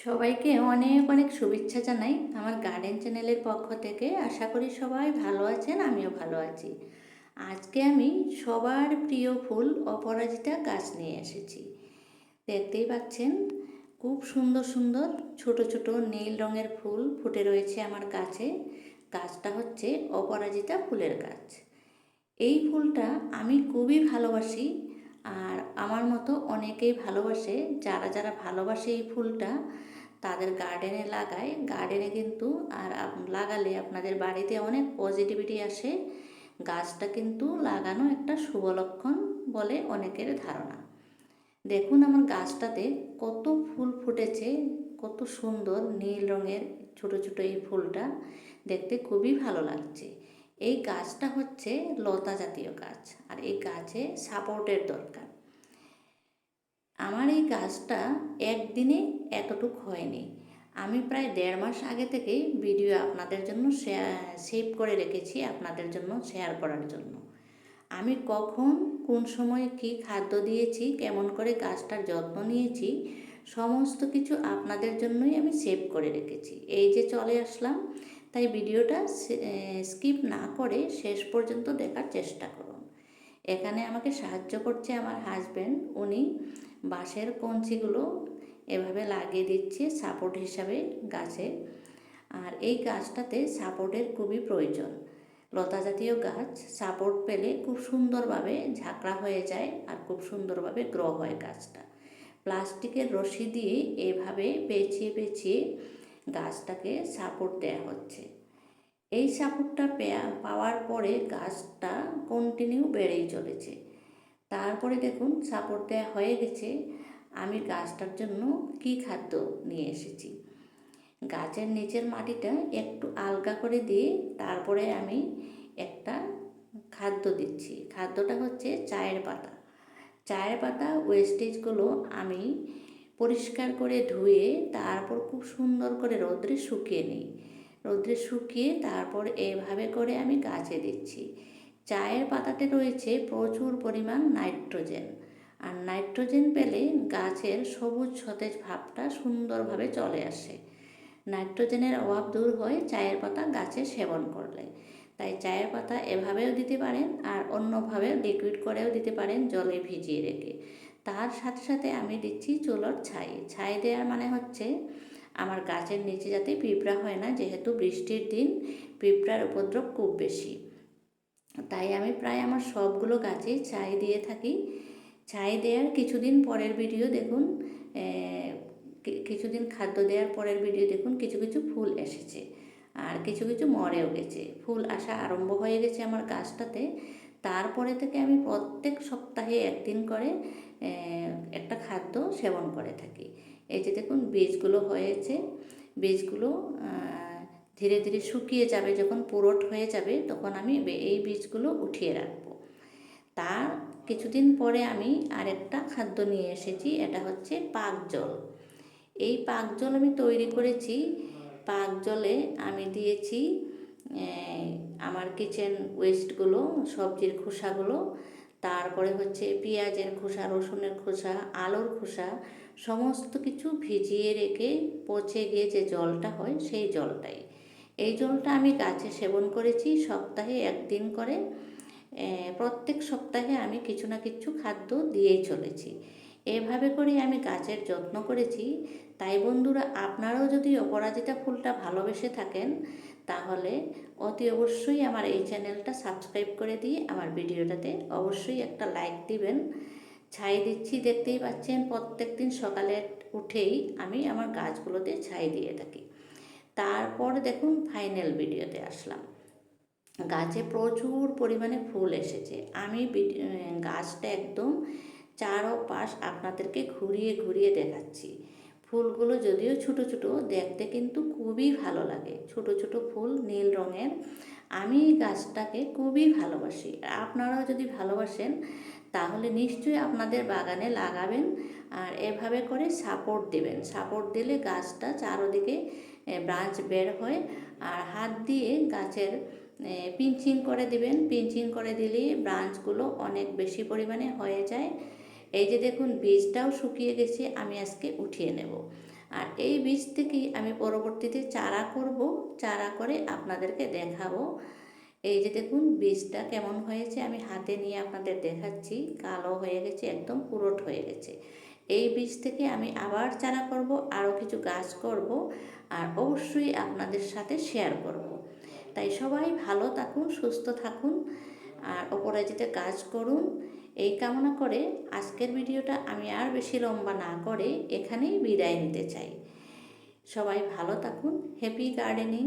সবাইকে অনেক অনেক শুভেচ্ছা জানাই আমার গার্ডেন চ্যানেলের পক্ষ থেকে। আশা করি সবাই ভালো আছেন, আমিও ভালো আছি। আজকে আমি সবার প্রিয় ফুল অপরাজিতা গাছ নিয়ে এসেছি। দেখতেই পাচ্ছেন খুব সুন্দর সুন্দর ছোট ছোট নীল রঙের ফুল ফুটে রয়েছে আমার গাছে। গাছটা হচ্ছে অপরাজিতা ফুলের গাছ। এই ফুলটা আমি খুবই ভালোবাসি, আর আমার মতো অনেকেই ভালোবাসে। যারা যারা ভালোবাসে এই ফুলটা তাদের গার্ডেনে লাগায়। গার্ডেনে কিন্তু আর লাগালে আপনাদের বাড়িতে অনেক পজিটিভিটি আসে। গাছটা কিন্তু লাগানো একটা শুভ লক্ষণ বলে অনেকের ধারণা। দেখুন আমার গাছটাতে কত ফুল ফুটেছে, কত সুন্দর নীল রঙের ছোট ছোট এই ফুলটা দেখতে খুবই ভালো লাগছে। এই গাছটা হচ্ছে লতা জাতীয় গাছ, আর এই গাছে সাপোর্টের দরকার। আমার এই গাছটা একদিনে এতটুক হয়নি। আমি প্রায় 1.5 মাস আগে থেকেই ভিডিও আপনাদের জন্য সেভ করে রেখেছি, আপনাদের জন্য শেয়ার করার জন্য। আমি কখন কোন সময় কি খাদ্য দিয়েছি, কেমন করে গাছটার যত্ন নিয়েছি, সমস্ত কিছু আপনাদের জন্যই আমি সেভ করে রেখেছি। এই যে চলে আসলাম, তাই ভিডিওটা স্কিপ না করে শেষ পর্যন্ত দেখার চেষ্টা করুন। এখানে আমাকে সাহায্য করছে আমার হাজব্যান্ড। উনি বাঁশের কঞ্চিগুলো এভাবে লাগিয়ে দিচ্ছে সাপোর্ট হিসাবে গাছে। আর এই গাছটাতে সাপোর্টের খুবই প্রয়োজন। লতা জাতীয় গাছ সাপোর্ট পেলে খুব সুন্দরভাবে ঝাঁকড়া হয়ে যায় আর খুব সুন্দরভাবে গ্রো হয় গাছটা। প্লাস্টিকের রশি দিয়ে এভাবে পেঁচিয়ে পেঁচিয়ে গাছটাকে সাপোর্ট দেওয়া হচ্ছে। এই সাপোর্টটা পাওয়ার পরে গাছটা কন্টিনিউ বেড়েই চলেছে। তারপরে দেখুন সাপোর্ট দেওয়া হয়ে গেছে। আমি গাছটার জন্য কি খাদ্য নিয়ে এসেছি। গাছের নিচের মাটিটা একটু আলগা করে দিয়ে তারপরে আমি একটা খাদ্য দিচ্ছি। খাদ্যটা হচ্ছে চায়ের পাতা। চায়ের পাতা ওয়েস্টেজগুলো আমি পরিষ্কার করে ধুয়ে তারপর খুব সুন্দর করে রোদ্রে শুকিয়ে নিই। রোদ্রে শুকিয়ে তারপর এভাবে করে আমি গাছে দিচ্ছি। চায়ের পাতাতে রয়েছে প্রচুর পরিমাণ নাইট্রোজেন, আর নাইট্রোজেন পেলে গাছের সবুজ সতেজ ভাবটা সুন্দরভাবে চলে আসে। নাইট্রোজেনের অভাব দূর হয় চায়ের পাতা গাছে সেবন করলে। তাই চায়ের পাতা এভাবেও দিতে পারেন, আর অন্যভাবেও লিকুইড করেও দিতে পারেন জলে ভিজিয়ে রেখে। তার সাথে সাথে আমি দিচ্ছি চুলোর ছাই। ছাই দেওয়ার মানে হচ্ছে আমার গাছের নিচে যাতে পিঁপড়া হয় না, যেহেতু বৃষ্টির দিন পিঁপড়ার উপদ্রব খুব বেশি। তাই আমি প্রায় আমার সবগুলো গাছে ছাই দিয়ে থাকি। ছাই দেওয়ার কিছুদিন পরের ভিডিও দেখুন, কিছুদিন খাদ্য দেওয়ার পরের ভিডিও দেখুন, কিছু কিছু ফুল এসেছে আর কিছু কিছু মরেও গেছে। ফুল আসা আরম্ভ হয়ে গেছে আমার গাছটাতে। তারপরে থেকে আমি প্রত্যেক সপ্তাহে একদিন করে একটা খাদ্য সেবন করে থাকি। এই যে দেখুন বীজগুলো হয়েছে। বীজগুলো ধীরে ধীরে শুকিয়ে যাবে, যখন পুরোট হয়ে যাবে তখন আমি এই বীজগুলো উঠিয়ে রাখবো। তার কিছুদিন পরে আমি আরেকটা খাদ্য নিয়ে এসেছি, এটা হচ্ছে পাক জল। এই পাক জল আমি তৈরি করেছি। পাক জলে আমি দিয়েছি আমার কিচেন ওয়েস্টগুলো, সবজির খোসাগুলো, তারপরে হচ্ছে পেঁয়াজের খোসা, রসুনের খোসা, আলুর খোসা, সমস্ত কিছু ভিজিয়ে রেখে পচে গিয়ে যে জলটা হয় সেই জলটাই। এই জলটা আমি গাছে সেবন করেছি সপ্তাহে একদিন করে। প্রত্যেক সপ্তাহে আমি কিছু না কিছু খাদ্য দিয়েই চলেছি। এভাবে করে আমি গাছের যত্ন করেছি। তাই বন্ধুরা, আপনারাও যদি অপরাজিতা ফুলটা ভালোবেসে থাকেন তাহলে অতি অবশ্যই আমার এই চ্যানেলটা সাবস্ক্রাইব করে দিয়ে আমার ভিডিওটাতে অবশ্যই একটা লাইক দিবেন। ছাই দিচ্ছি, দেখতেই পাচ্ছেন প্রত্যেক দিন সকালে উঠেই আমি আমার গাছগুলোতে ছাই দিয়ে থাকি। তারপর দেখুন ফাইনাল ভিডিওতে আসলাম। গাছে প্রচুর পরিমাণে ফুল এসেছে। আমি গাছটা একদম চারপাশ আপনাদেরকে ঘুরিয়ে ঘুরিয়ে দেখাচ্ছি। ফুলগুলো যদিও ছোট ছোট, দেখতে কিন্তু খুবই ভালো লাগে। ছোট ছোট ফুল নীল রঙের। আমি গাছটাকে খুবই ভালোবাসি। আপনারাও যদি ভালোবাসেন তাহলে নিশ্চয়ই আপনাদের বাগানে লাগাবেন, আর এভাবে করে সাপোর্ট দিবেন। সাপোর্ট দিলে গাছটা চারদিকে ব্রাঞ্চ বের হয়, আর হাত দিয়ে গাছের পিঞ্চিং করে দিবেন। পিঞ্চিং করে দিলে ব্রাঞ্চগুলো অনেক বেশি পরিমাণে হয়ে যায়। এই যে দেখুন বীজটাও শুকিয়ে গেছে, আমি আজকে উঠিয়ে নেব। আর এই বীজ থেকেই আমি পরবর্তীতে চারা করব, চারা করে আপনাদেরকে দেখাবো। এই যে দেখুন বীজটা কেমন হয়েছে, আমি হাতে নিয়ে আপনাদের দেখাচ্ছি। কালো হয়ে গেছে, একদম পুরোট হয়ে গেছে। এই বীজ থেকে আমি আবার চারা করব, আরও কিছু গাছ করব, আর অবশ্যই আপনাদের সাথে শেয়ার করব। তাই সবাই ভালো থাকুন, সুস্থ থাকুন, আর অপরাজিতা কাজ করুন, এই কামনা করে আজকের ভিডিওটা আমি আর বেশি লম্বা না করে এখানেই বিদায় নিতে চাই। সবাই ভালো থাকুন। Happy gardening.